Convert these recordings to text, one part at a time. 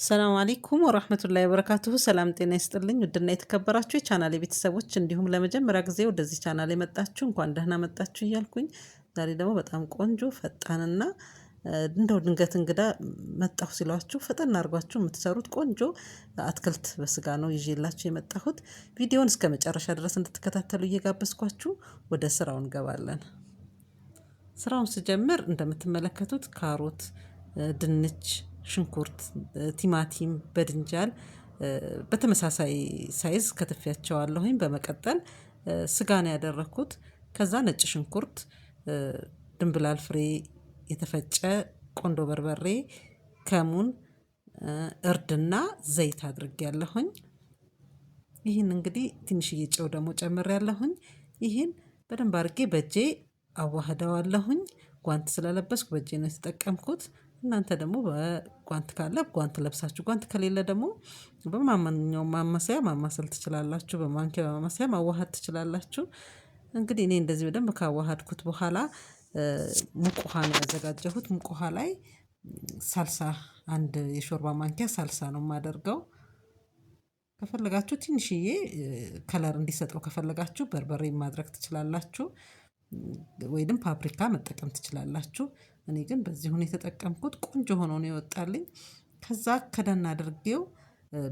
ሰላም አለይኩም ወራህመቱላሂ ወበረካቱሁ። ሰላም ጤና ይስጥልኝ። ውድና የተከበራችሁ የቻናሌ ቤተሰቦች እንዲሁም ለመጀመሪያ ጊዜ ወደዚህ ቻናል የመጣችሁ እንኳን ደህና መጣችሁ እያልኩኝ ዛሬ ደግሞ በጣም ቆንጆ ፈጣንና እንደው ድንገት እንግዳ መጣሁ ሲሏችሁ ፈጠን አድርጓችሁ የምትሰሩት ቆንጆ አትክልት በስጋ ነው ይዤላችሁ የመጣሁት። ቪዲዮውን እስከ መጨረሻ ድረስ እንድትከታተሉ እየጋበዝኳችሁ ወደ ስራው እንገባለን። ስራውን ስጀምር እንደምትመለከቱት ካሮት፣ ድንች፣ ሽንኩርት፣ ቲማቲም በድንጃል በተመሳሳይ ሳይዝ ከትፌያቸዋለሁኝ። በመቀጠል ስጋ ነው ያደረኩት። ከዛ ነጭ ሽንኩርት፣ ድንብላል ፍሬ፣ የተፈጨ ቆንዶ በርበሬ፣ ከሙን፣ እርድና ዘይት አድርጌያለሁኝ። ይህን እንግዲህ ትንሽዬ ጨው ደግሞ ጨምሬያለሁኝ። ይህን በደንብ አድርጌ በእጄ አዋህደዋለሁኝ። ጓንት ስለለበስኩ በእጄ ነው የተጠቀምኩት። እናንተ ደግሞ በጓንት ካለ ጓንት ለብሳችሁ፣ ጓንት ከሌለ ደግሞ በማንኛውም ማማሰያ ማማሰል ትችላላችሁ። በማንኪያ ማማሰያ ማዋሃድ ትችላላችሁ። እንግዲህ እኔ እንደዚህ በደንብ ካዋሃድኩት በኋላ ሙቅ ውሃ ነው ያዘጋጀሁት። ሙቅ ውሃ ላይ ሳልሳ፣ አንድ የሾርባ ማንኪያ ሳልሳ ነው የማደርገው። ከፈለጋችሁ ትንሽዬ ከለር እንዲሰጠው ከፈለጋችሁ በርበሬ ማድረግ ትችላላችሁ፣ ወይንም ፓፕሪካ መጠቀም ትችላላችሁ። እኔ ግን በዚህ ሁኔታ የተጠቀምኩት ቆንጆ ሆኖ ነው የወጣልኝ። ከዛ ከደን አድርጌው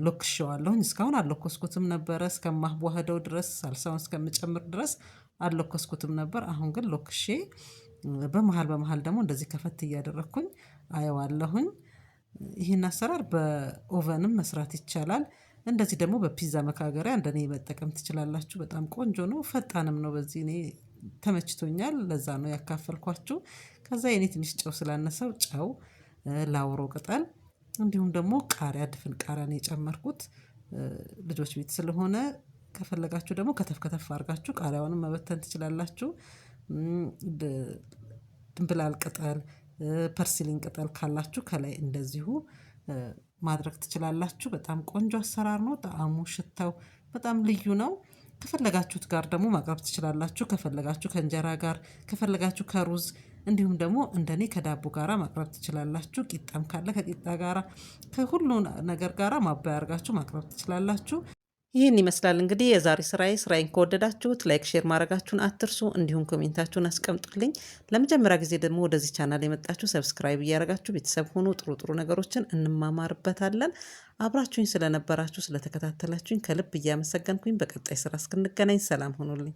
ሎክሼዋለሁኝ። እስካሁን አልለኮስኩትም ነበረ እስከማዋህደው ድረስ ሳልሳውን እስከምጨምር ድረስ አልለኮስኩትም ነበር። አሁን ግን ሎክሼ በመሃል በመሃል ደግሞ እንደዚህ ከፈት እያደረኩኝ አየዋለሁኝ። ይህን አሰራር በኦቨንም መስራት ይቻላል። እንደዚህ ደግሞ በፒዛ መካገሪያ እንደኔ መጠቀም ትችላላችሁ። በጣም ቆንጆ ነው፣ ፈጣንም ነው። በዚህ እኔ ተመችቶኛል፣ ለዛ ነው ያካፈልኳችሁ። ከዛ የኔ ትንሽ ጨው ስላነሰው ጨው፣ ላውሮ ቅጠል እንዲሁም ደግሞ ቃሪያ፣ ድፍን ቃሪያ ነው የጨመርኩት። ልጆች ቤት ስለሆነ ከፈለጋችሁ ደግሞ ከተፍ ከተፍ አድርጋችሁ ቃሪያውንም መበተን ትችላላችሁ። ድንብላል ቅጠል፣ ፐርሲሊን ቅጠል ካላችሁ ከላይ እንደዚሁ ማድረግ ትችላላችሁ። በጣም ቆንጆ አሰራር ነው። ጣዕሙ፣ ሽታው በጣም ልዩ ነው። ከፈለጋችሁት ጋር ደግሞ ማቅረብ ትችላላችሁ። ከፈለጋችሁ ከእንጀራ ጋር፣ ከፈለጋችሁ ከሩዝ እንዲሁም ደግሞ እንደኔ ከዳቦ ጋራ ማቅረብ ትችላላችሁ። ቂጣም ካለ ከቂጣ ጋራ፣ ከሁሉ ነገር ጋራ ማባያ አድርጋችሁ ማቅረብ ትችላላችሁ። ይህን ይመስላል እንግዲህ የዛሬ ስራዬን ከወደዳችሁት ላይክ፣ ሼር ማድረጋችሁን አትርሱ። እንዲሁም ኮሜንታችሁን አስቀምጡልኝ። ለመጀመሪያ ጊዜ ደግሞ ወደዚህ ቻናል የመጣችሁ ሰብስክራይብ እያደረጋችሁ ቤተሰብ ሆኑ። ጥሩ ጥሩ ነገሮችን እንማማርበታለን። አብራችሁኝ ስለነበራችሁ ስለተከታተላችሁኝ ከልብ እያመሰገንኩኝ በቀጣይ ስራ እስክንገናኝ ሰላም ሆኑልኝ።